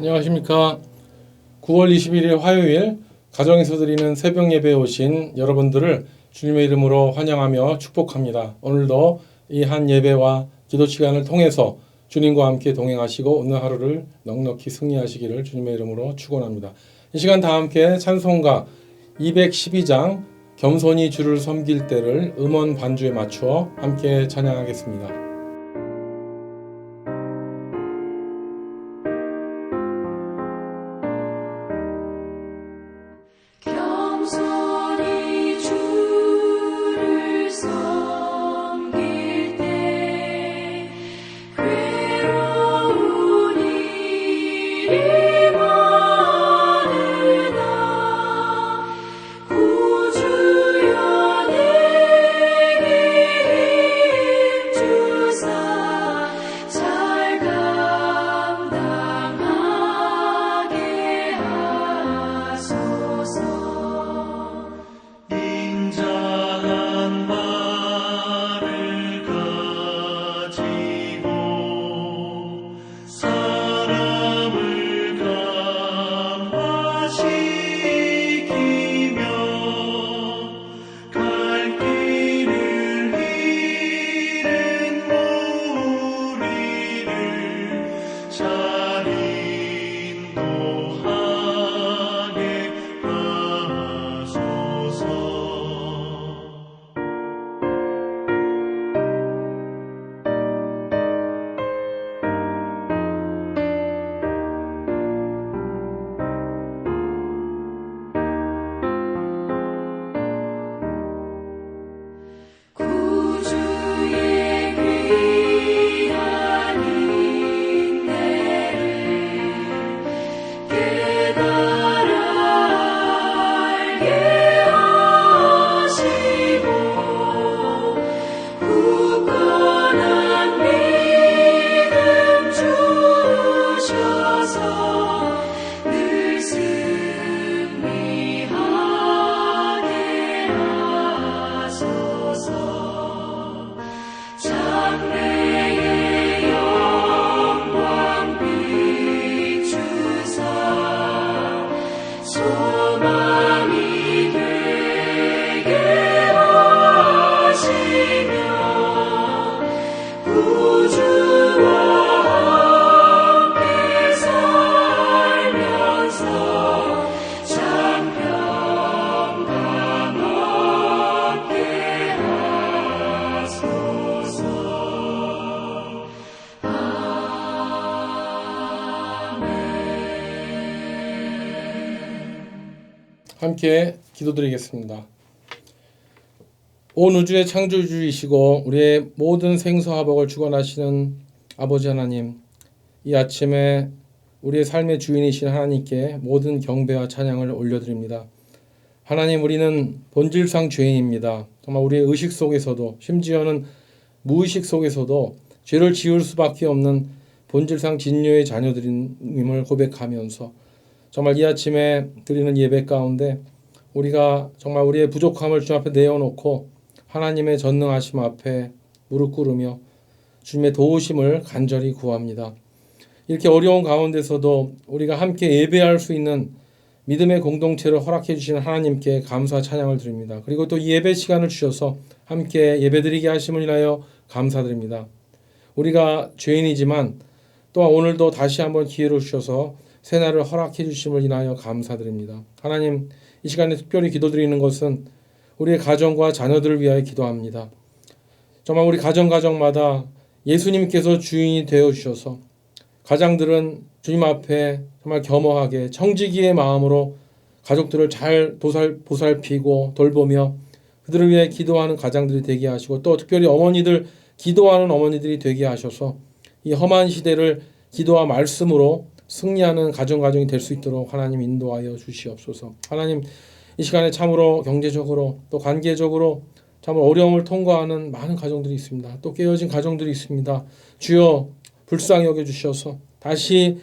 안녕하십니까. 9월 21일 화요일 가정에서 드리는 새벽 예배에 오신 여러분들을 주님의 이름으로 환영하며 축복합니다. 오늘도 이 한 예배와 기도 시간을 통해서 주님과 함께 동행하시고 오늘 하루를 넉넉히 승리하시기를 주님의 이름으로 축원합니다. 이 시간 다 함께 찬송가 212장 겸손히 주를 섬길 때를 음원 반주에 맞추어 함께 찬양하겠습니다. 함께 기도드리겠습니다. 온 우주의 창조주이시고 우리의 모든 생사화복을 주관하시는 아버지 하나님, 이 아침에 우리의 삶의 주인이신 하나님께 모든 경배와 찬양을 올려드립니다. 하나님, 우리는 본질상 죄인입니다. 정말 우리의 의식 속에서도 심지어는 무의식 속에서도 죄를 지을 수밖에 없는 본질상 진노의 자녀들임을 고백하면서 정말 이 아침에 드리는 예배 가운데 우리가 정말 우리의 부족함을 주님 앞에 내어놓고 하나님의 전능하심 앞에 무릎 꿇으며 주님의 도우심을 간절히 구합니다. 이렇게 어려운 가운데서도 우리가 함께 예배할 수 있는 믿음의 공동체를 허락해 주시는 하나님께 감사 찬양을 드립니다. 그리고 또 이 예배 시간을 주셔서 함께 예배드리게 하심을 인하여 감사드립니다. 우리가 죄인이지만 또한 오늘도 다시 한번 기회를 주셔서 새날을 허락해 주심을 인하여 감사드립니다. 하나님, 이 시간에 특별히 기도드리는 것은 우리의 가정과 자녀들을 위하여 기도합니다. 정말 우리 가정마다 예수님께서 주인이 되어 주셔서 가장들은 주님 앞에 정말 겸허하게 청지기의 마음으로 가족들을 잘 보살피고 돌보며 그들을 위해 기도하는 가장들이 되게 하시고 또 특별히 어머니들, 기도하는 어머니들이 되게 하셔서 이 험한 시대를 기도와 말씀으로 승리하는 가정이 될 수 있도록 하나님 인도하여 주시옵소서. 하나님, 이 시간에 참으로 경제적으로 또 관계적으로 참으로 어려움을 통과하는 많은 가정들이 있습니다. 또 깨어진 가정들이 있습니다. 주여 불쌍히 여겨주셔서 다시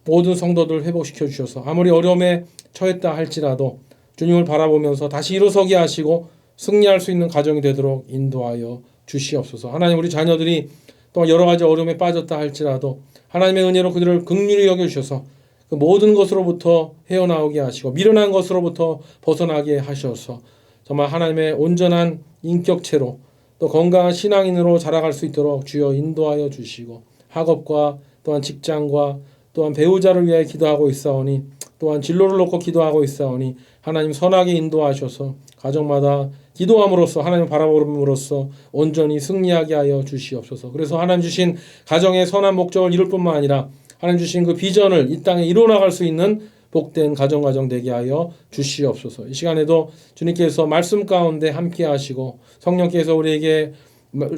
모든 성도들 회복시켜 주셔서 아무리 어려움에 처했다 할지라도 주님을 바라보면서 다시 일어서게 하시고 승리할 수 있는 가정이 되도록 인도하여 주시옵소서. 하나님, 우리 자녀들이 또 여러 가지 어려움에 빠졌다 할지라도 하나님의 은혜로 그들을 긍휼히 여겨주셔서 그 모든 것으로부터 헤어나오게 하시고 미련한 것으로부터 벗어나게 하셔서 정말 하나님의 온전한 인격체로 또 건강한 신앙인으로 자라갈 수 있도록 주여 인도하여 주시고 학업과 또한 직장과 또한 배우자를 위해 기도하고 있사오니 또한 진로를 놓고 기도하고 있사오니 하나님 선하게 인도하셔서 가정마다 기도함으로써 하나님 바라봄으로써 온전히 승리하게 하여 주시옵소서. 그래서 하나님 주신 가정의 선한 목적을 이룰 뿐만 아니라 하나님 주신 그 비전을 이 땅에 이루어나갈 수 있는 복된 가정 되게 하여 주시옵소서. 이 시간에도 주님께서 말씀 가운데 함께 하시고 성령께서 우리에게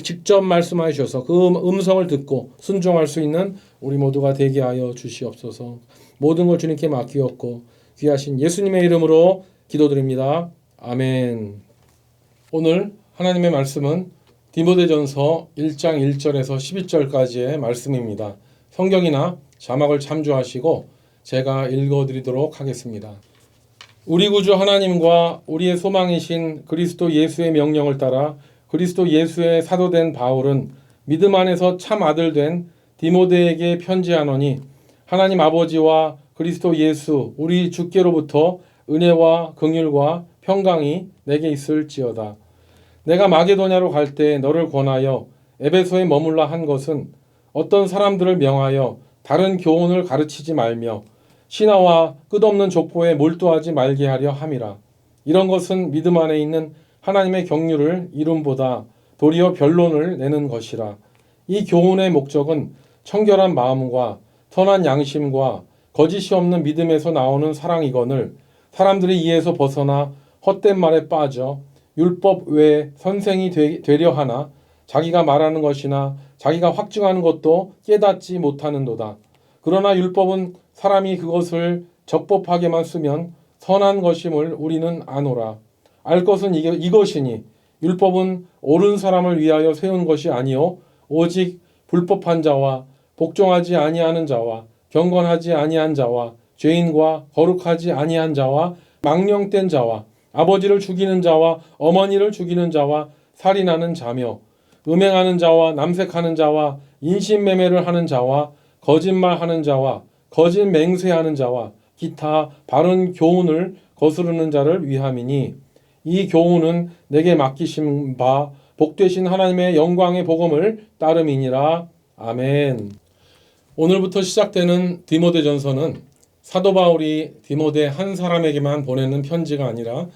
직접 말씀하여 주셔서 그 음성을 듣고 순종할 수 있는 우리 모두가 되게 하여 주시옵소서. 모든 걸 주님께 맡기었고 귀하신 예수님의 이름으로 기도드립니다. 아멘. 오늘 하나님의 말씀은 디모데전서 1장 1절에서 12절까지의 말씀입니다. 성경이나 자막을 참조하시고 제가 읽어드리도록 하겠습니다. 우리 구주 하나님과 우리의 소망이신 그리스도 예수의 명령을 따라 그리스도 예수의 사도된 바울은 믿음 안에서 참 아들 된 디모데에게 편지하노니 하나님 아버지와 그리스도 예수 우리 주께로부터 은혜와 긍휼과 평강이 내게 있을지어다. 내가 마게도냐로 갈 때 너를 권하여 에베소에 머물라 한 것은 어떤 사람들을 명하여 다른 교훈을 가르치지 말며 신화와 끝없는 족보에 몰두하지 말게 하려 함이라. 이런 것은 믿음 안에 있는 하나님의 경륜을 이룸보다 도리어 변론을 내는 것이라. 이 교훈의 목적은 청결한 마음과 선한 양심과 거짓이 없는 믿음에서 나오는 사랑이거늘 사람들이 이에서 벗어나 헛된 말에 빠져 율법 외에 선생이 되려 하나 자기가 말하는 것이나 자기가 확증하는 것도 깨닫지 못하는도다. 그러나 율법은 사람이 그것을 적법하게만 쓰면 선한 것임을 우리는 아노라. 알 것은 이것이니 율법은 옳은 사람을 위하여 세운 것이 아니요 오직 불법한 자와 복종하지 아니하는 자와 경건하지 아니한 자와 죄인과 거룩하지 아니한 자와 망령된 자와 아버지를 죽이는 자와 어머니를 죽이는 자와 살인하는 자며 음행하는 자와 남색하는 자와 인신매매를 하는 자와 거짓말하는 자와 거짓 맹세하는 자와 기타 바른 교훈을 거스르는 자를 위함이니 이 교훈은 내게 맡기신 바 복되신 하나님의 영광의 복음을 따름이니라. 아멘. 오늘부터 시작되는 디모데전서는 사도 바울이 디모데 한 사람에게만 보내는 편지가 아니라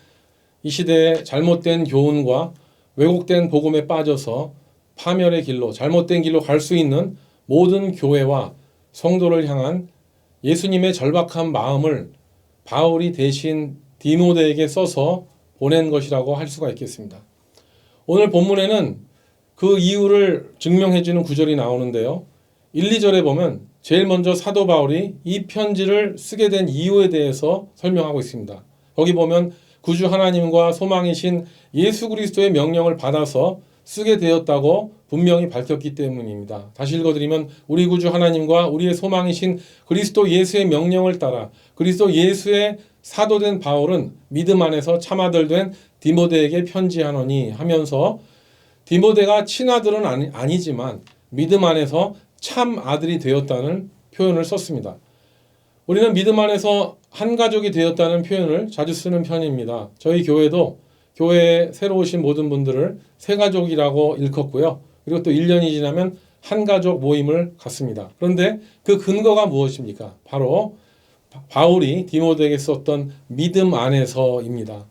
이 시대의 잘못된 교훈과 왜곡된 복음에 빠져서 파멸의 길로 잘못된 길로 갈 수 있는 모든 교회와 성도를 향한 예수님의 절박한 마음을 바울이 대신 디모데에게 써서 보낸 것이라고 할 수가 있겠습니다. 오늘 본문에는 그 이유를 증명해주는 구절이 나오는데요. 1, 2절에 보면 제일 먼저 사도 바울이 이 편지를 쓰게 된 이유에 대해서 설명하고 있습니다. 거기 보면 구주 하나님과 소망이신 예수 그리스도의 명령을 받아서 쓰게 되었다고 분명히 밝혔기 때문입니다. 다시 읽어드리면 우리 구주 하나님과 우리의 소망이신 그리스도 예수의 명령을 따라 그리스도 예수의 사도된 바울은 믿음 안에서 참아들 된 디모데에게 편지하노니 하면서 디모데가 친아들은 아니지만 믿음 안에서 참 아들이 되었다는 표현을 썼습니다. 우리는 믿음 안에서 한 가족이 되었다는 표현을 자주 쓰는 편입니다. 저희 교회도 교회에 새로 오신 모든 분들을 새 가족이라고 일컫고요. 그리고 또 1년이 지나면 한 가족 모임을 갖습니다. 그런데 그 근거가 무엇입니까? 바로 바울이 디모데에게 썼던 믿음 안에서입니다.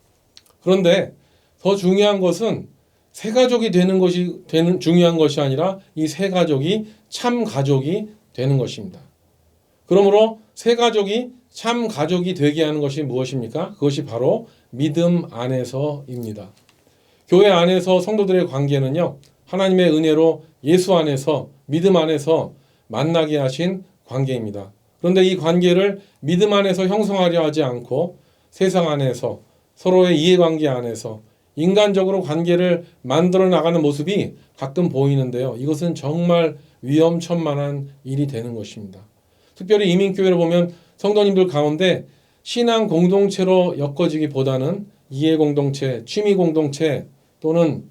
그런데 더 중요한 것은 새 가족이 되는 것이 중요한 것이 아니라 이 새 가족이 참 가족이 되는 것입니다. 그러므로 새 가족이 참 가족이 되게 하는 것이 무엇입니까? 그것이 바로 믿음 안에서입니다. 교회 안에서 성도들의 관계는요, 하나님의 은혜로 예수 안에서 믿음 안에서 만나게 하신 관계입니다. 그런데 이 관계를 믿음 안에서 형성하려 하지 않고 세상 안에서 서로의 이해관계 안에서 인간적으로 관계를 만들어 나가는 모습이 가끔 보이는데요. 이것은 정말 위험천만한 일이 되는 것입니다. 특별히 이민교회를 보면 성도님들 가운데 신앙 공동체로 엮어지기보다는 이해 공동체, 취미 공동체 또는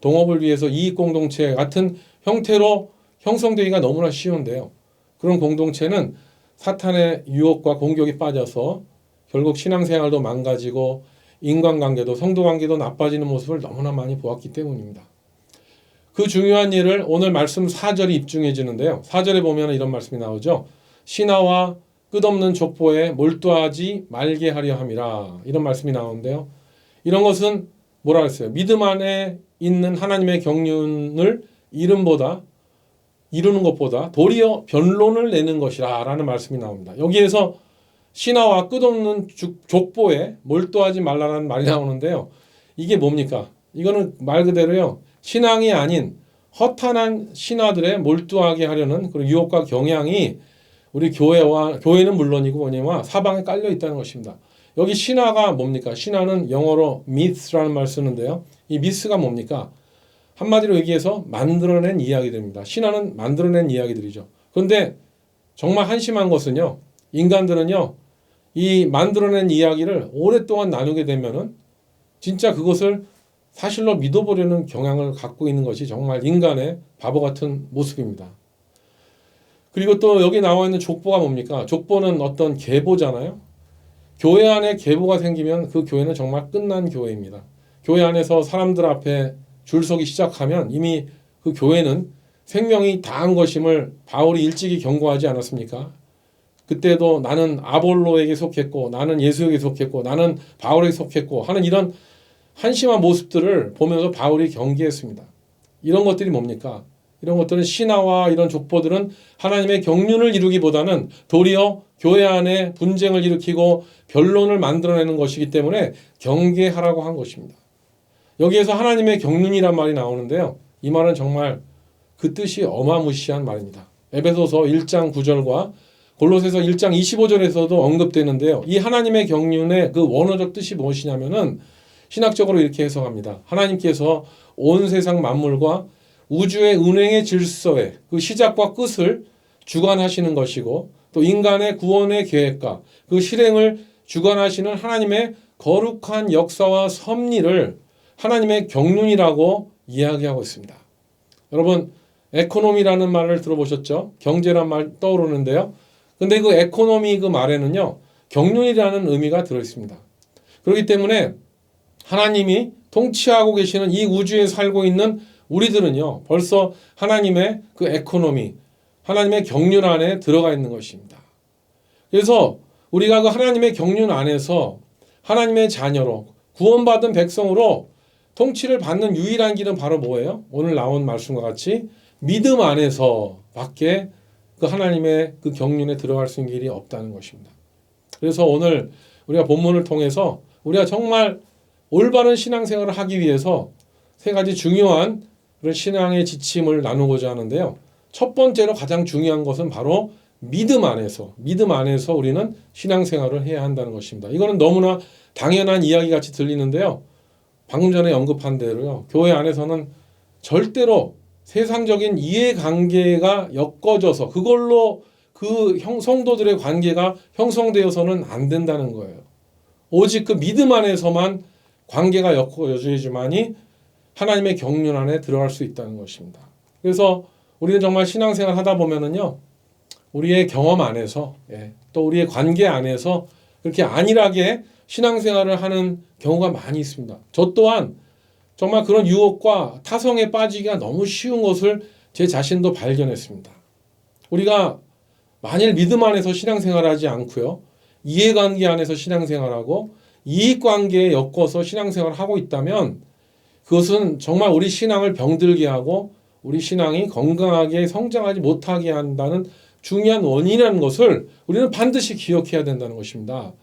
동업을 위해서 이익 공동체 같은 형태로 형성되기가 너무나 쉬운데요. 그런 공동체는 사탄의 유혹과 공격이 빠져서 결국 신앙생활도 망가지고 인간관계도 성도관계도 나빠지는 모습을 너무나 많이 보았기 때문입니다. 그 중요한 일을 오늘 말씀 4절이 입증해 주는데요. 4절에 보면 이런 말씀이 나오죠. 신하와 끝없는 족보에 몰두하지 말게 하려 함이라. 이런 말씀이 나오는데요. 이런 것은 뭐라 했어요? 믿음 안에 있는 하나님의 경륜을 이루는 것보다 도리어 변론을 내는 것이라 라는 말씀이 나옵니다. 여기에서 신하와 끝없는 족보에 몰두하지 말라는 말이 나오는데요. 이게 뭡니까? 이거는 말 그대로요. 신앙이 아닌 허탄한 신하들에 몰두하게 하려는 그런 유혹과 경향이 우리 교회는 물론이고 뭐냐면 사방에 깔려 있다는 것입니다. 여기 신하가 뭡니까? 신하는 영어로 myth라는 말 쓰는데요. 이 myth가 뭡니까? 한마디로 얘기해서 만들어낸 이야기들입니다. 신하는 만들어낸 이야기들이죠. 그런데 정말 한심한 것은요. 인간들은요. 이 만들어낸 이야기를 오랫동안 나누게 되면은 진짜 그것을 사실로 믿어보려는 경향을 갖고 있는 것이 정말 인간의 바보 같은 모습입니다. 그리고 또 여기 나와 있는 족보가 뭡니까? 족보는 어떤 계보잖아요. 교회 안에 계보가 생기면 그 교회는 정말 끝난 교회입니다. 교회 안에서 사람들 앞에 줄 서기 시작하면 이미 그 교회는 생명이 다한 것임을 바울이 일찍이 경고하지 않았습니까? 그때도 나는 아볼로에게 속했고 나는 예수에게 속했고 나는 바울에게 속했고 하는 이런 한심한 모습들을 보면서 바울이 경계했습니다. 이런 것들이 뭡니까? 이런 것들은 신하와 이런 족보들은 하나님의 경륜을 이루기보다는 도리어 교회 안에 분쟁을 일으키고 변론을 만들어내는 것이기 때문에 경계하라고 한 것입니다. 여기에서 하나님의 경륜이란 말이 나오는데요. 이 말은 정말 그 뜻이 어마무시한 말입니다. 에베소서 1장 9절과 골로새서 1장 25절에서도 언급되는데요. 이 하나님의 경륜의 그 원어적 뜻이 무엇이냐면은 신학적으로 이렇게 해석합니다. 하나님께서 온 세상 만물과 우주의 운행의 질서의 그 시작과 끝을 주관하시는 것이고 또 인간의 구원의 계획과 그 실행을 주관하시는 하나님의 거룩한 역사와 섭리를 하나님의 경륜이라고 이야기하고 있습니다. 여러분 에코노미라는 말을 들어보셨죠? 경제란 말 떠오르는데요. 근데 그 에코노미 그 말에는요. 경륜이라는 의미가 들어있습니다. 그렇기 때문에 하나님이 통치하고 계시는 이 우주에 살고 있는 우리들은요. 벌써 하나님의 그 에코노미, 하나님의 경륜 안에 들어가 있는 것입니다. 그래서 우리가 그 하나님의 경륜 안에서 하나님의 자녀로 구원받은 백성으로 통치를 받는 유일한 길은 바로 뭐예요? 오늘 나온 말씀과 같이 믿음 안에서 밖에 그 하나님의 그 경륜에 들어갈 수 있는 길이 없다는 것입니다. 그래서 오늘 우리가 본문을 통해서 우리가 정말 올바른 신앙생활을 하기 위해서 세 가지 중요한 그런 신앙의 지침을 나누고자 하는데요. 첫 번째로 가장 중요한 것은 바로 믿음 안에서 우리는 신앙생활을 해야 한다는 것입니다. 이거는 너무나 당연한 이야기 같이 들리는데요. 방금 전에 언급한 대로요. 교회 안에서는 절대로 세상적인 이해관계가 엮어져서 그걸로 그 성도들의 관계가 형성되어서는 안 된다는 거예요. 오직 그 믿음 안에서만 관계가 엮어져야지만이 하나님의 경륜 안에 들어갈 수 있다는 것입니다. 그래서 우리는 정말 신앙생활 하다 보면은요, 우리의 경험 안에서, 또 우리의 관계 안에서 그렇게 안일하게 신앙생활을 하는 경우가 많이 있습니다. 저 또한 정말 그런 유혹과 타성에 빠지기가 너무 쉬운 것을 제 자신도 발견했습니다. 우리가 만일 믿음 안에서 신앙생활을 하지 않고요, 이해관계 안에서 신앙생활하고 이익관계에 엮어서 신앙생활을 하고 있다면 그것은 정말 우리 신앙을 병들게 하고 우리 신앙이 건강하게 성장하지 못하게 한다는 중요한 원인이라는 것을 우리는 반드시 기억해야 된다는 것입니다.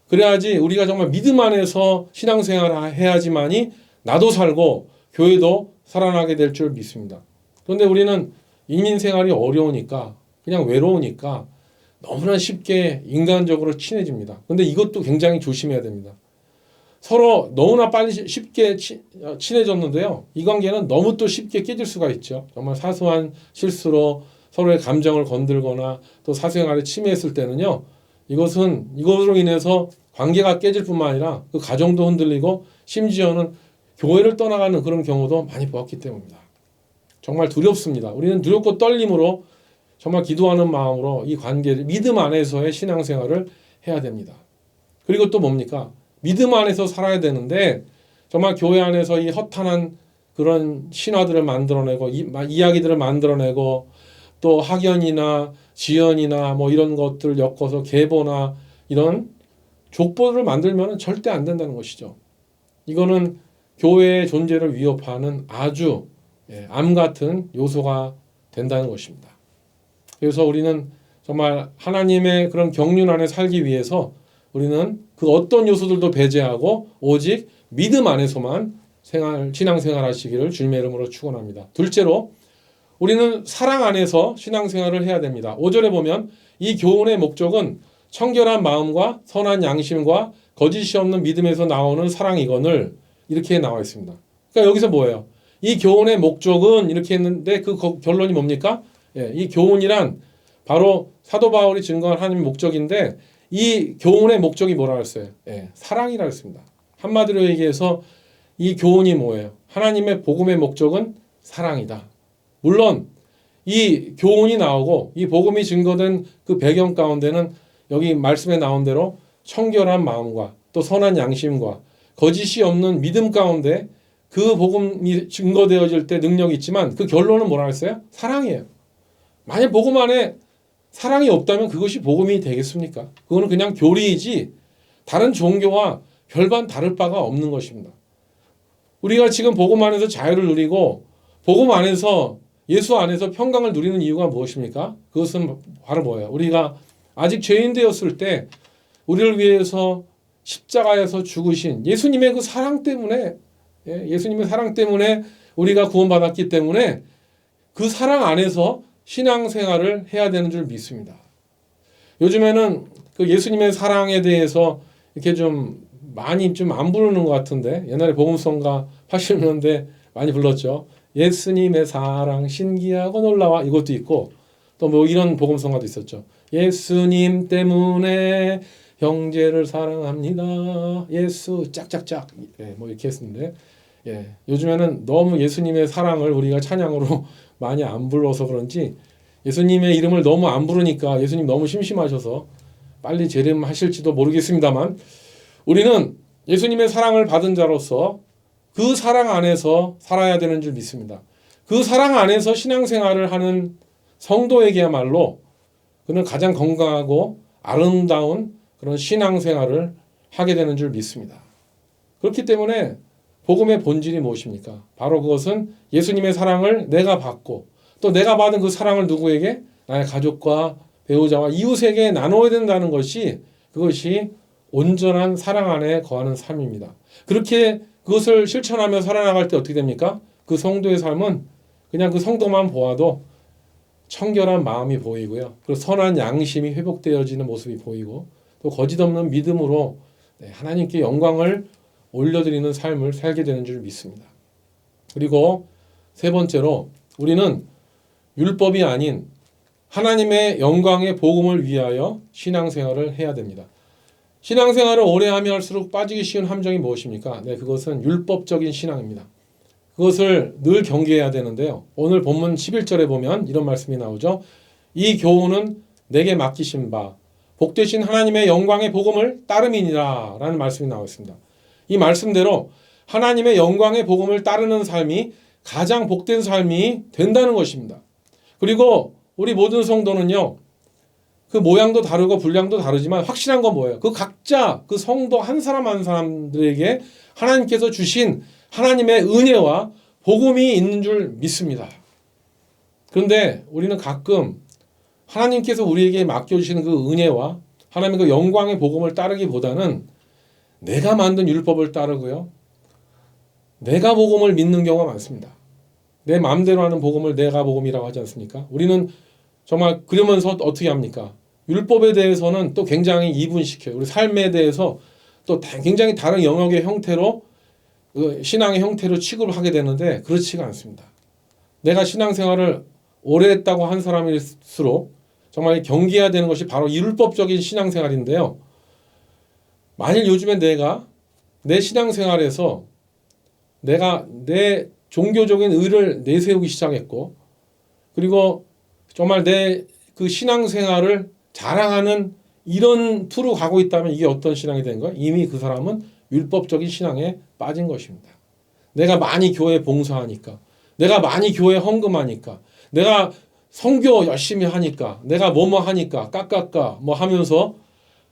그래야지 우리가 정말 믿음 안에서 신앙생활을 해야지만이 나도 살고 교회도 살아나게 될 줄 믿습니다. 그런데 우리는 인민생활이 어려우니까 그냥 외로우니까 너무나 쉽게 인간적으로 친해집니다. 그런데 이것도 굉장히 조심해야 됩니다. 서로 너무나 빨리 쉽게 친해졌는데요. 이 관계는 너무 또 쉽게 깨질 수가 있죠. 정말 사소한 실수로 서로의 감정을 건들거나 또 사생활에 침해했을 때는요. 이것으로 인해서 관계가 깨질 뿐만 아니라 그 가정도 흔들리고 심지어는 교회를 떠나가는 그런 경우도 많이 보았기 때문입니다. 정말 두렵습니다. 우리는 두렵고 떨림으로 정말 기도하는 마음으로 이 관계를 믿음 안에서의 신앙생활을 해야 됩니다. 그리고 또 뭡니까? 믿음 안에서 살아야 되는데 정말 교회 안에서 이 허탄한 그런 신화들을 만들어내고 이야기들을 만들어내고 또 학연이나 지연이나 뭐 이런 것들을 엮어서 계보나 이런 족보를 만들면 절대 안 된다는 것이죠. 이거는 교회의 존재를 위협하는 아주 암 같은 요소가 된다는 것입니다. 그래서 우리는 정말 하나님의 그런 경륜 안에 살기 위해서 우리는 그 어떤 요소들도 배제하고 오직 믿음 안에서만 신앙생활 하시기를 주님의 이름으로 축원합니다. 둘째로 우리는 사랑 안에서 신앙생활을 해야 됩니다. 5절에 보면 이 교훈의 목적은 청결한 마음과 선한 양심과 거짓이 없는 믿음에서 나오는 사랑이거늘 이렇게 나와 있습니다. 그러니까 여기서 뭐예요? 이 교훈의 목적은 이렇게 했는데 그 결론이 뭡니까? 이 교훈이란 바로 사도 바울이 증거한 하나님의 목적인데 이 교훈의 목적이 뭐라고 했어요? 사랑이라고 했습니다. 한마디로 얘기해서 이 교훈이 뭐예요? 하나님의 복음의 목적은 사랑이다. 물론 이 교훈이 나오고 이 복음이 증거된 그 배경 가운데는 여기 말씀에 나온 대로 청결한 마음과 또 선한 양심과 거짓이 없는 믿음 가운데 그 복음이 증거되어질 때 능력이 있지만 그 결론은 뭐라 했어요? 사랑이에요. 만약 복음 안에 사랑이 없다면 그것이 복음이 되겠습니까? 그거는 그냥 교리이지 다른 종교와 별반 다를 바가 없는 것입니다. 우리가 지금 복음 안에서 자유를 누리고 복음 안에서 예수 안에서 평강을 누리는 이유가 무엇입니까? 그것은 바로 뭐예요? 우리가 아직 죄인 되었을 때 우리를 위해서 십자가에서 죽으신 예수님의 그 사랑 때문에 예수님의 사랑 때문에 우리가 구원받았기 때문에 그 사랑 안에서 신앙생활을 해야 되는 줄 믿습니다. 요즘에는 그 예수님의 사랑에 대해서 이렇게 좀 많이 좀 안 부르는 것 같은데 옛날에 복음성가 80년대 많이 불렀죠. 예수님의 사랑 신기하고 놀라워 이것도 있고 또 뭐 이런 복음성가도 있었죠. 예수님 때문에 형제를 사랑합니다. 예수 짝짝짝 뭐 이렇게 했었는데 요즘에는 너무 예수님의 사랑을 우리가 찬양으로 많이 안 불러서 그런지 예수님의 이름을 너무 안 부르니까 예수님 너무 심심하셔서 빨리 재림하실지도 모르겠습니다만 우리는 예수님의 사랑을 받은 자로서 그 사랑 안에서 살아야 되는 줄 믿습니다. 그 사랑 안에서 신앙생활을 하는 성도에게야말로 그는 가장 건강하고 아름다운 그런 신앙생활을 하게 되는 줄 믿습니다. 그렇기 때문에 복음의 본질이 무엇입니까? 바로 그것은 예수님의 사랑을 내가 받고 또 내가 받은 그 사랑을 누구에게? 나의 가족과 배우자와 이웃에게 나눠야 된다는 것이 그것이 온전한 사랑 안에 거하는 삶입니다. 그렇게 그것을 실천하며 살아나갈 때 어떻게 됩니까? 그 성도의 삶은 그냥 그 성도만 보아도 청결한 마음이 보이고요. 그리고 선한 양심이 회복되어지는 모습이 보이고 또 거짓 없는 믿음으로 하나님께 영광을 올려드리는 삶을 살게 되는 줄 믿습니다. 그리고 세 번째로 우리는 율법이 아닌 하나님의 영광의 복음을 위하여 신앙생활을 해야 됩니다. 신앙생활을 오래 하면 할수록 빠지기 쉬운 함정이 무엇입니까? 그것은 율법적인 신앙입니다. 그것을 늘 경계해야 되는데요. 오늘 본문 11절에 보면 이런 말씀이 나오죠. 이 교훈은 내게 맡기신 바 복되신 하나님의 영광의 복음을 따름이니라 라는 말씀이 나와 있습니다. 이 말씀대로 하나님의 영광의 복음을 따르는 삶이 가장 복된 삶이 된다는 것입니다. 그리고 우리 모든 성도는요. 그 모양도 다르고 분량도 다르지만 확실한 건 뭐예요? 그 각자 그 성도 한 사람 한 사람들에게 하나님께서 주신 하나님의 은혜와 복음이 있는 줄 믿습니다. 그런데 우리는 가끔 하나님께서 우리에게 맡겨주시는 그 은혜와 하나님의 그 영광의 복음을 따르기보다는 내가 만든 율법을 따르고요. 내가 복음을 믿는 경우가 많습니다. 내 마음대로 하는 복음을 내가 복음이라고 하지 않습니까? 우리는 정말 그러면서 어떻게 합니까? 율법에 대해서는 또 굉장히 이분시켜요. 우리 삶에 대해서 또 굉장히 다른 영역의 형태로 신앙의 형태로 취급을 하게 되는데 그렇지가 않습니다. 내가 신앙생활을 오래 했다고 한 사람일수록 정말 경계해야 되는 것이 바로 율법적인 신앙생활인데요. 만일 요즘에 내가 내 신앙생활에서 내가 내 종교적인 의를 내세우기 시작했고 그리고 정말 내 그 신앙생활을 자랑하는 이런 투로 가고 있다면 이게 어떤 신앙이 된 거예요? 이미 그 사람은 율법적인 신앙에 빠진 것입니다. 내가 많이 교회 봉사하니까, 내가 많이 교회 헌금하니까, 내가 선교 열심히 하니까, 내가 뭐뭐 하니까 깎깎까 뭐 하면서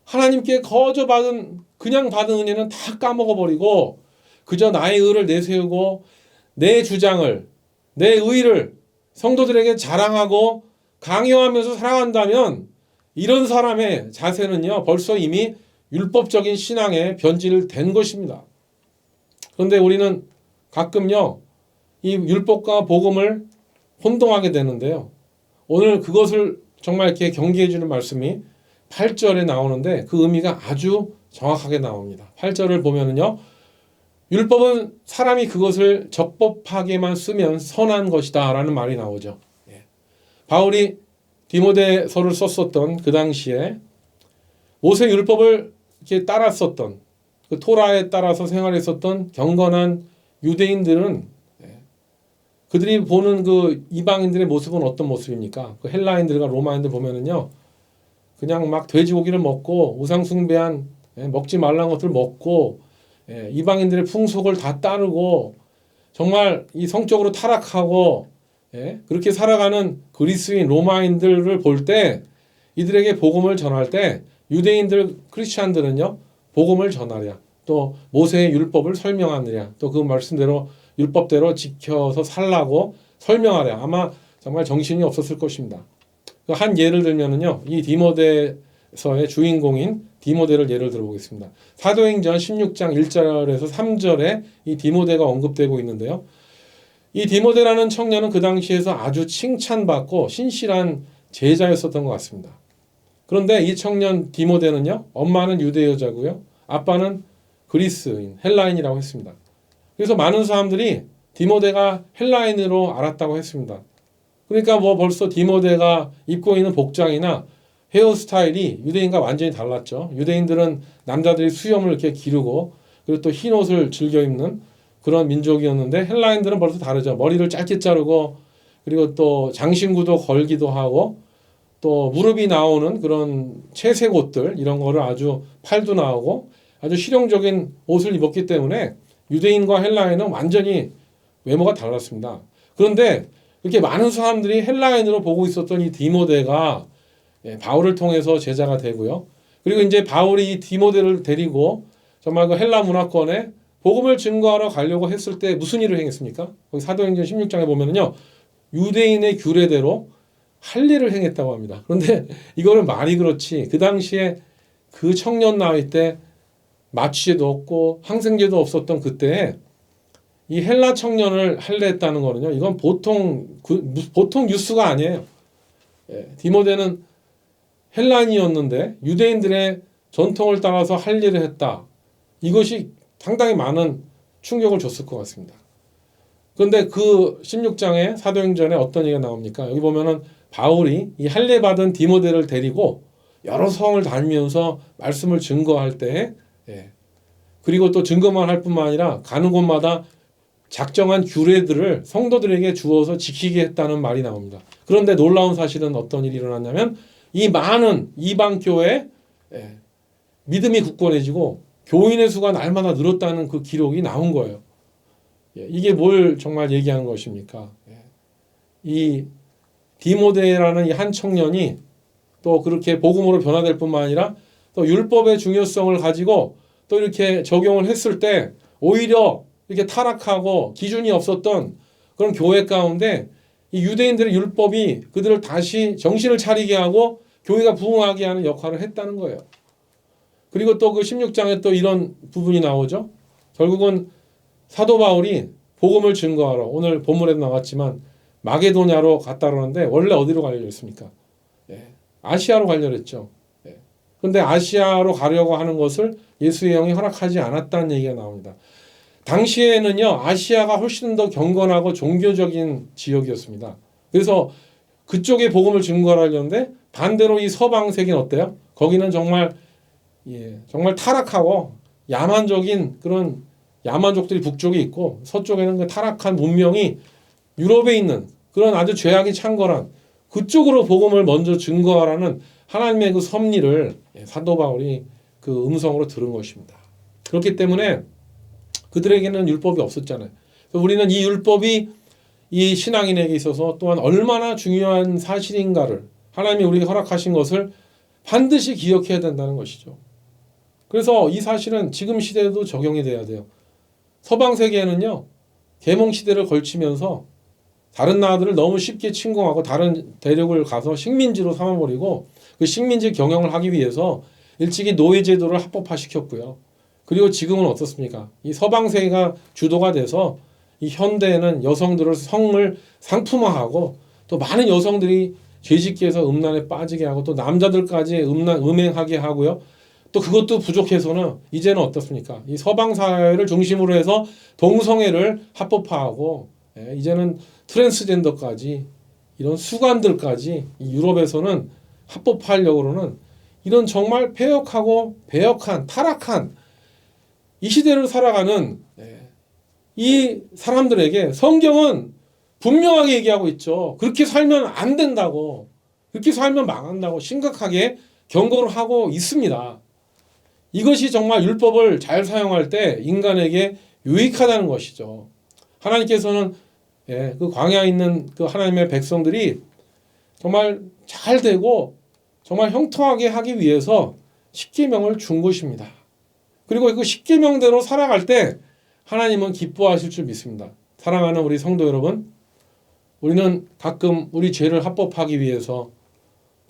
하나님께 거저 받은 그냥 받은 은혜는 다 까먹어버리고 그저 나의 의를 내세우고 내 주장을, 내 의를 성도들에게 자랑하고 강요하면서 살아간다면 이런 사람의 자세는요 벌써 이미 율법적인 신앙에 변질된 것입니다. 그런데 우리는 가끔요 이 율법과 복음을 혼동하게 되는데요. 오늘 그것을 정말 이렇게 경계해 주는 말씀이 8절에 나오는데 그 의미가 아주 정확하게 나옵니다. 8절을 보면은요. 율법은 사람이 그것을 적법하게만 쓰면 선한 것이다 라는 말이 나오죠. 바울이 디모데서를 썼었던 그 당시에 모세 율법을 이렇게 따랐었던 그 토라에 따라서 생활했었던 경건한 유대인들은 그들이 보는 그 이방인들의 모습은 어떤 모습입니까? 그 헬라인들과 로마인들 보면은요. 그냥 막 돼지고기를 먹고 우상숭배한 먹지 말라는 것들을 먹고 이방인들의 풍속을 다 따르고 정말 이 성적으로 타락하고 그렇게 살아가는 그리스인 로마인들을 볼 때 이들에게 복음을 전할 때 유대인들 크리스찬들은요 복음을 전하랴 또 모세의 율법을 설명하느냐 또 그 말씀대로 율법대로 지켜서 살라고 설명하랴 아마 정말 정신이 없었을 것입니다. 한 예를 들면은요 이 디모데서의 주인공인 디모데를 예를 들어보겠습니다. 사도행전 16장 1절에서 3절에 이 디모데가 언급되고 있는데요. 이 디모데라는 청년은 그 당시에서 아주 칭찬받고 신실한 제자였었던 것 같습니다. 그런데 이 청년 디모데는요. 엄마는 유대 여자고요. 아빠는 그리스인, 헬라인이라고 했습니다. 그래서 많은 사람들이 디모데가 헬라인으로 알았다고 했습니다. 그러니까 뭐 벌써 디모데가 입고 있는 복장이나 헤어스타일이 유대인과 완전히 달랐죠. 유대인들은 남자들이 수염을 이렇게 기르고 그리고 또 흰 옷을 즐겨 입는 그런 민족이었는데 헬라인들은 벌써 다르죠. 머리를 짧게 자르고 그리고 또 장신구도 걸기도 하고 또 무릎이 나오는 그런 채색 옷들 이런 거를 아주 팔도 나오고 아주 실용적인 옷을 입었기 때문에 유대인과 헬라인은 완전히 외모가 달랐습니다. 그런데 이렇게 많은 사람들이 헬라인으로 보고 있었던 이 디모데가 바울을 통해서 제자가 되고요. 그리고 이제 바울이 이 디모데를 데리고 정말 그 헬라 문화권에 복음을 증거하러 가려고 했을 때 무슨 일을 행했습니까? 거기 사도행전 16장에 보면은요. 유대인의 규례대로 할 일을 행했다고 합니다. 그런데 이거는 말이 그렇지. 그 당시에 그 청년 나이 때 마취제도 없고 항생제도 없었던 그때에 이 헬라 청년을 할례했다는 거는요. 이건 보통 뉴스가 아니에요. 디모데는 헬라인이었는데 유대인들의 전통을 따라서 할 일을 했다. 이것이 상당히 많은 충격을 줬을 것 같습니다. 그런데 그 16장에 사도행전에 어떤 얘기가 나옵니까? 여기 보면은 바울이 이 할례 받은 디모데를 데리고 여러 성을 다니면서 말씀을 증거할 때 그리고 또 증거만 할 뿐만 아니라 가는 곳마다 작정한 규례들을 성도들에게 주어서 지키게 했다는 말이 나옵니다. 그런데 놀라운 사실은 어떤 일이 일어났냐면 이 많은 이방 교회에 믿음이 굳건해지고 교인의 수가 날마다 늘었다는 그 기록이 나온 거예요. 이게 뭘 정말 얘기하는 것입니까? 이 디모데라는 이 한 청년이 또 그렇게 복음으로 변화될 뿐만 아니라 또 율법의 중요성을 가지고 또 이렇게 적용을 했을 때 오히려 이렇게 타락하고 기준이 없었던 그런 교회 가운데 이 유대인들의 율법이 그들을 다시 정신을 차리게 하고 교회가 부흥하게 하는 역할을 했다는 거예요. 그리고 또 그 16장에 또 이런 부분이 나오죠. 결국은 사도 바울이 복음을 증거하러 오늘 본문에도 나왔지만 마게도냐로 갔다 그러는데 원래 어디로 가려고 했습니까? 아시아로 가려고 했죠. 그런데 아시아로 가려고 하는 것을 예수의 영이 허락하지 않았다는 얘기가 나옵니다. 당시에는요 아시아가 훨씬 더 경건하고 종교적인 지역이었습니다. 그래서 그쪽에 복음을 증거하려는데 반대로 이 서방 세계는 어때요? 거기는 정말 정말 타락하고 야만적인 그런 야만족들이 북쪽에 있고 서쪽에는 그 타락한 문명이 유럽에 있는 그런 아주 죄악이 창궐한 그쪽으로 복음을 먼저 증거하라는 하나님의 그 섭리를 사도 바울이 그 음성으로 들은 것입니다. 그렇기 때문에 그들에게는 율법이 없었잖아요. 그래서 우리는 이 율법이 이 신앙인에게 있어서 또한 얼마나 중요한 사실인가를 하나님이 우리에게 허락하신 것을 반드시 기억해야 된다는 것이죠. 그래서 이 사실은 지금 시대에도 적용이 돼야 돼요. 서방 세계에는요, 계몽 시대를 걸치면서 다른 나라들을 너무 쉽게 침공하고 다른 대륙을 가서 식민지로 삼아버리고 그 식민지 경영을 하기 위해서 일찍이 노예 제도를 합법화시켰고요. 그리고 지금은 어떻습니까? 이 서방 세계가 주도가 돼서 이 현대에는 여성들을 성을 상품화하고 또 많은 여성들이 죄짓기에서 음란에 빠지게 하고 또 남자들까지 음행하게 하고요. 또 그것도 부족해서는 이제는 어떻습니까? 이 서방 사회를 중심으로 해서 동성애를 합법화하고 이제는 트랜스젠더까지 이런 수관들까지 이 유럽에서는 합법화하려고는 이런 정말 폐역하고 배역한 타락한 이 시대를 살아가는 이 사람들에게 성경은 분명하게 얘기하고 있죠. 그렇게 살면 안 된다고, 그렇게 살면 망한다고 심각하게 경고를 하고 있습니다. 이것이 정말 율법을 잘 사용할 때 인간에게 유익하다는 것이죠. 하나님께서는 그 광야에 있는 그 하나님의 백성들이 정말 잘 되고 정말 형통하게 하기 위해서 십계명을 준 것입니다. 그리고 그 십계명대로 살아갈 때 하나님은 기뻐하실 줄 믿습니다. 사랑하는 우리 성도 여러분, 우리는 가끔 우리 죄를 합법하기 위해서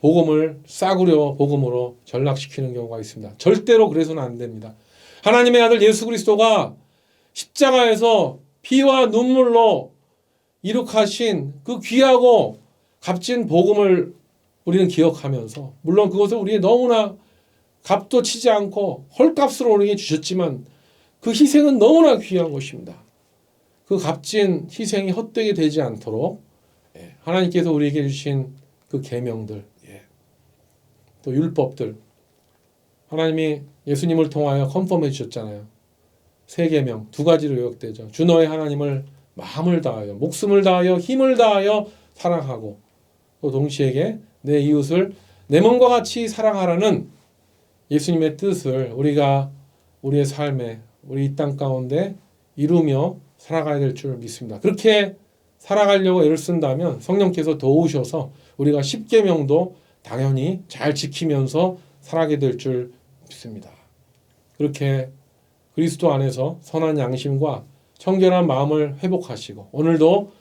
복음을 싸구려 복음으로 전락시키는 경우가 있습니다. 절대로 그래서는 안 됩니다. 하나님의 아들 예수 그리스도가 십자가에서 피와 눈물로 이룩하신 그 귀하고 값진 복음을 우리는 기억하면서, 물론 그것을 우리에 너무나 값도 치지 않고 헐값으로 우리에게 주셨지만 그 희생은 너무나 귀한 것입니다. 그 값진 희생이 헛되게 되지 않도록 하나님께서 우리에게 주신 그 계명들, 또 율법들, 하나님이 예수님을 통하여 컨펌해 주셨잖아요. 세 계명, 두 가지로 요약되죠. 주 너의 하나님을 마음을 다하여, 목숨을 다하여, 힘을 다하여 사랑하고, 또 동시에 내 이웃을 내 몸과 같이 사랑하라는 예수님의 뜻을 우리가 우리의 삶에, 우리 이 땅 가운데 이루며 살아가야 될 줄 믿습니다. 그렇게 살아가려고 애를 쓴다면 성령께서 도우셔서 우리가 십계명도 당연히 잘 지키면서 살아가게 될 줄 믿습니다. 그렇게 그리스도 안에서 선한 양심과 청결한 마음을 회복하시고 오늘도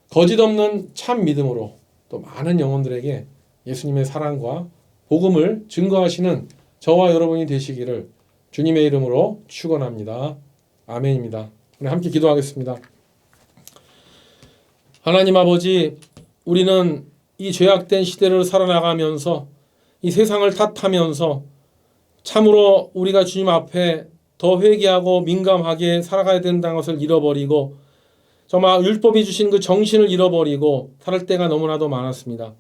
거짓 없는 참 믿음으로 또 많은 영혼들에게 예수님의 사랑과 복음을 증거하시는 저와 여러분이 되시기를 주님의 이름으로 축원합니다. 아멘입니다. 우리 함께 기도하겠습니다. 하나님 아버지, 우리는 이 죄악된 시대를 살아나가면서 이 세상을 탓하면서 참으로 우리가 주님 앞에 더 회개하고 민감하게 살아가야 된다는 것을 잃어버리고 정말 율법이 주신 그 정신을 잃어버리고 살을 때가 너무나도 많았습니다.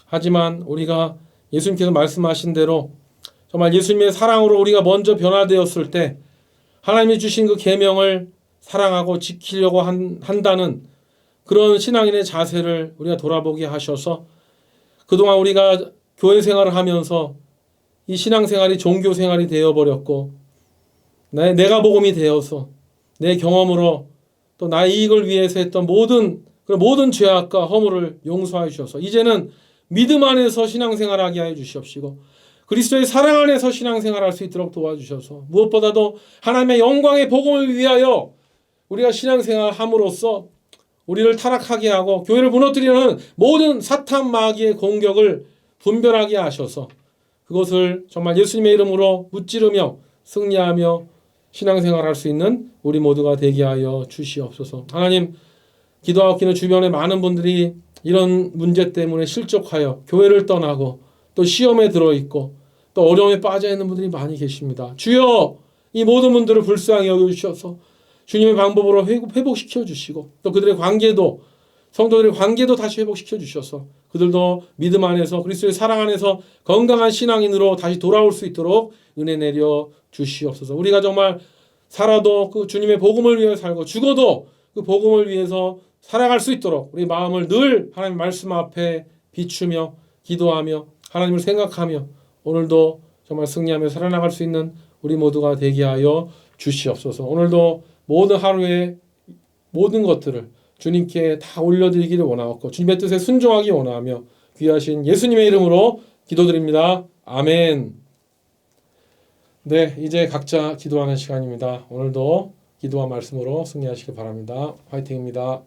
하지만 우리가 예수님께서 말씀하신 대로 정말 예수님의 사랑으로 우리가 먼저 변화되었을 때 하나님이 주신 그 계명을 사랑하고 지키려고 한다는 그런 신앙인의 자세를 우리가 돌아보게 하셔서 그동안 우리가 교회 생활을 하면서 이 신앙생활이 종교생활이 되어버렸고 내가 복음이 되어서 내 경험으로 또 나의 이익을 위해서 했던 모든 죄악과 허물을 용서하여 주셔서 이제는 믿음 안에서 신앙생활하게 하여 주시옵시고 그리스도의 사랑 안에서 신앙생활할 수 있도록 도와주셔서 무엇보다도 하나님의 영광의 복음을 위하여 우리가 신앙생활함으로써 우리를 타락하게 하고 교회를 무너뜨리는 모든 사탄 마귀의 공격을 분별하게 하셔서 그것을 정말 예수님의 이름으로 무찌르며 승리하며 신앙생활할 수 있는 우리 모두가 되게 하여 주시옵소서. 하나님, 기도하옵기는 주변에 많은 분들이 이런 문제 때문에 실족하여 교회를 떠나고 또 시험에 들어있고 또 어려움에 빠져있는 분들이 많이 계십니다. 주여, 이 모든 분들을 불쌍히 여겨주셔서 주님의 방법으로 회복시켜 주시고 또 그들의 관계도 성도들의 관계도 다시 회복시켜 주셔서 그들도 믿음 안에서 그리스도의 사랑 안에서 건강한 신앙인으로 다시 돌아올 수 있도록 은혜 내려 주시옵소서. 우리가 정말 살아도 그 주님의 복음을 위해 살고 죽어도 그 복음을 위해서 살아갈 수 있도록 우리 마음을 늘 하나님의 말씀 앞에 비추며 기도하며 하나님을 생각하며 오늘도 정말 승리하며 살아나갈 수 있는 우리 모두가 되게 하여 주시옵소서. 오늘도 모든 하루의 모든 것들을 주님께 다 올려드리기를 원하옵고 주님의 뜻에 순종하기 원하며 귀하신 예수님의 이름으로 기도드립니다. 아멘. 네, 이제 각자 기도하는 시간입니다. 오늘도 기도와 말씀으로 승리하시길 바랍니다. 화이팅입니다.